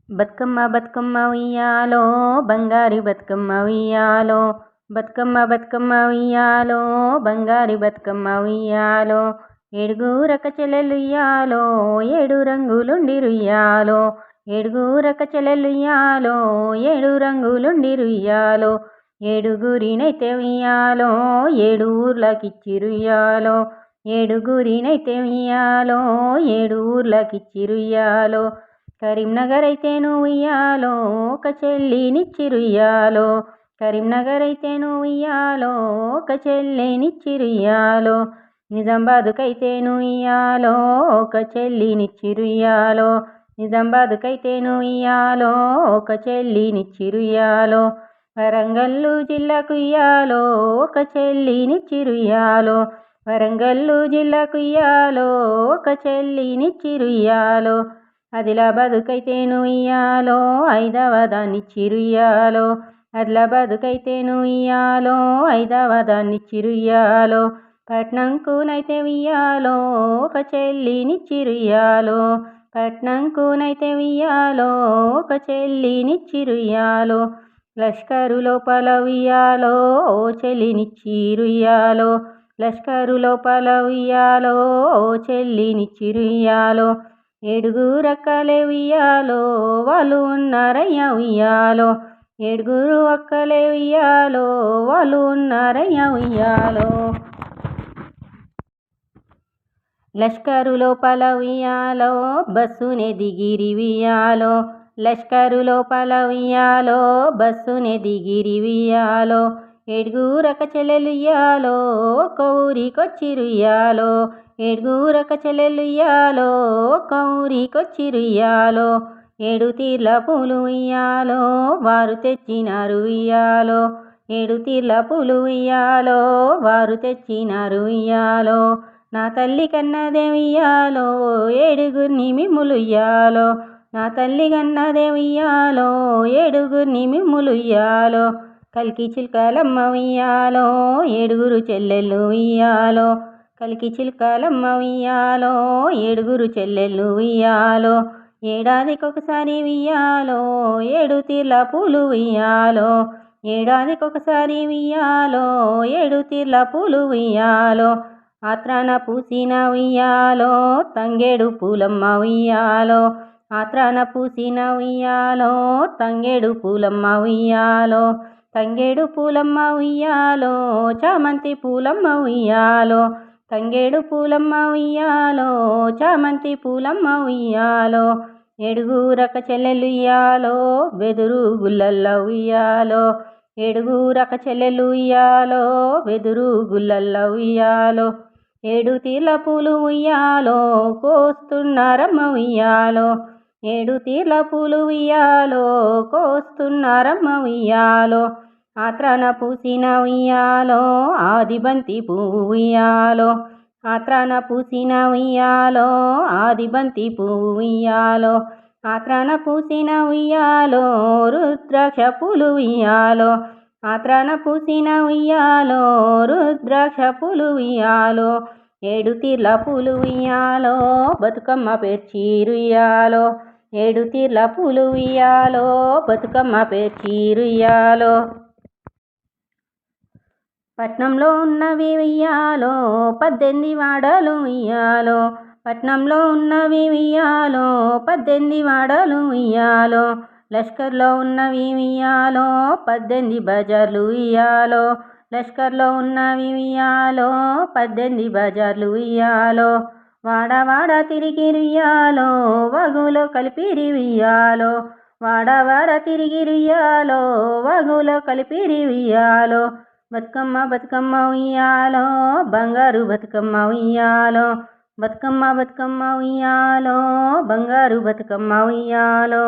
బతుకమ్మ బతుకమ్మ ఉయ్యాలో బంగారి బతుకమ్మ ఉయ్యాలో, బతుకమ్మ బతుకమ్మ ఉయ్యాలో బంగారి బతుకమ్మ ఉయ్యాలో. ఏడుగురక చెల్లెలుయ్యాలో ఏడు రంగులుండిరుయ్యాలో, ఏడుగురక చెల్లెలుయ్యాలో ఏడు రంగులుండిరుయ్యాలో. ఏడుగురినైతే ఉయ్యాలో ఏడు ఊర్లకిచ్చిరుయ్యాలో, ఏడుగురినైతే ఉయ్యాలో ఏడు ఊర్లకిచ్చిరుయ్యాలో. కరీంనగర్ అయితేను ఉయ్యాలో ఒక చెల్లినిచ్చిరుయ్యాలో, కరీంనగర్ అయితేను ఉయ్యాలో ఒక చెల్లినిచ్చిరుయ్యాలో. నిజామాబాద్కైతేను ఉయ్యాలో ఒక చెల్లినిచ్చిరుయ్యాలో, నిజామాబాద్కైతేను ఉయ్యాలో ఒక చెల్లినిచ్చిరుయ్యాలో. వరంగల్లు జిల్లాకు ఉయ్యాలో ఒక చెల్లినిచ్చిరుయ్యాలో, వరంగల్లు జిల్లాకు ఉయ్యాలో ఒక చెల్లినిచ్చిరుయ్యాలో. ఆదిలాబాద్కైతేను ఉయ్యాలో ఐదవదాన్నిచ్చిరుయ్యాలో, ఆదిలాబాద్కైతేను ఉయ్యాలో ఐదవదాన్నిచ్చిరుయ్యాలో. పట్నంకునైతే ఉయ్యాలో ఒక చెల్లినిచ్చిరుయ్యాలో, పట్నంకునైతే ఉయ్యాలో ఒక చెల్లినిచ్చిరుయ్యాలో. లష్కరు లోపల ఉయ్యాలో ఓ చెల్లినిచ్చిరుయ్యాలో, లష్కరు లోపల ఉయ్యాలో ఓ చెల్లినిచ్చిరుయ్యాలో. ఏడుగురక్కలే ఉయ్యాలో వాళ్ళు ఉన్నారయ్య ఉయ్యాలో, ఏడుగురు అక్కలే ఉయ్యాలో వాళ్ళు ఉన్నారయ్య ఉయ్యాలో. లష్కరు లోపల ఉయ్యాలో బస్సునే దిగిరి ఉయ్యాలో, లష్కరు లోపల ఉయ్యాలో బస్సునే దిగిరి ఉయ్యాలో. ఏడుగురక చెల్లెలుయ్యాలో ఒక ఊరికొచ్చిరుయ్యాలో, ఏడుగురక చెల్లెలుయ్యాలో ఒక ఊరికొచ్చిరుయ్యాలో. ఏడు తీర్ల పూలు ఉయ్యాలో వారు తెచ్చినారు ఉయ్యాలో, ఏడు తీర్ల పూలు ఉయ్యాలో వారు తెచ్చినారు ఉయ్యాలో. నా తల్లి కన్నదే ఉయ్యాలో ఏడుగురిని మిమ్ములుయ్యాలో, నా తల్లి కన్నదే ఉయ్యాలో ఏడుగురిని మిమ్ములుయ్యాలో. కలికి చిల్కలమ్మ ఉయ్యాలో ఏడుగురు చెల్లెళ్ళు ఉయ్యాలో, కలికి చిల్కలమ్మ ఉయ్యాలో ఏడుగురు చెల్లెళ్ళు ఉయ్యాలో. ఏడాదికొకసారి ఉయ్యాలో ఏడు తీర్ల పూలు ఉయ్యాలో, ఏడాదికొకసారి ఉయ్యాలో ఏడు తీర్ల పూలు ఉయ్యాలో. ఆత్రాన పూసిన ఉయ్యాలో తంగేడు పూలమ్మ ఉయ్యాలో, ఆత్రాన పూసిన ఉయ్యాలో తంగేడు పూలమ్మ ఉయ్యాలో. తంగేడు పూలమ్మ ఉయ్యాలో చామంతి పూలమ్మ ఉయ్యాలో, తంగేడు పూలమ్మ ఉయ్యాలో చామంతి పూలమ్మ ఉయ్యాలో. ఏడుగురక చెల్లెలుయ్యాలో వెదురు గుల్లల్ల ఉయ్యాలో, ఏడుగురక చెల్లెలు ఉయ్యాలో వెదురు గుల్లల్ల ఉయ్యాలో. ఏడు తీర్ల పూలు ఉయ్యాలో కోస్తున్నారమ్మ ఉయ్యాలో, ఏడు తీర్ల పూలు ఉయ్యాలో కోస్తున్నారమ్మ ఉయ్యాలో. ఆత్రాన పూసిన ఉయ్యాలో ఆదిబంతి పువ్వు ఉయ్యాలో, ఆత్రాన పూసిన ఉయ్యాలో ఆదిబంతి పువ్వు ఉయ్యాలో. ఆత్రాన పూసిన ఉయ్యాలో రుద్రాక్ష పూలు ఉయ్యాలో, ఆత్రాన పూసిన ఉయ్యాలో రుద్రాక్ష పూలు ఉయ్యాలో. ఏడు తీర్ల పూలు ఉయ్యాలో బతుకమ్మ పేర్చిరుయ్యాలో, ఏడు తీర్ల పూలు ఉయ్యాలో బతుకమ్మ పేర్చిరుయ్యాలో. పట్నంలో ఉన్నవి ఉయ్యాలో 18 వాడలు ఉయ్యాలో, పట్నంలో ఉన్నవి ఉయ్యాలో 18 వాడలు ఉయ్యాలో. లష్కర్లో ఉన్నవి ఉయ్యాలో 18 బజార్లు ఉయ్యాలో, లష్కర్లో ఉన్నవి ఉయ్యాలో 18 బజార్లు ఉయ్యాలో. వాడ వాడ తిరిగిరుయ్యాలో వగులో కలిపిరి ఉయ్యాలో, వాడ వాడ తిరిగిరుయ్యాలో వగులో కలిపిరి ఉయ్యాలో. బతుకమ్మ బతుకమ్మ ఉయ్యాలో బంగారు బతుకమ్మ ఉయ్యాలో, బతుకమ్మ బతుకమ్మ ఉయ్యాలో బంగారు బతుకమ్మ ఉయ్యాలో.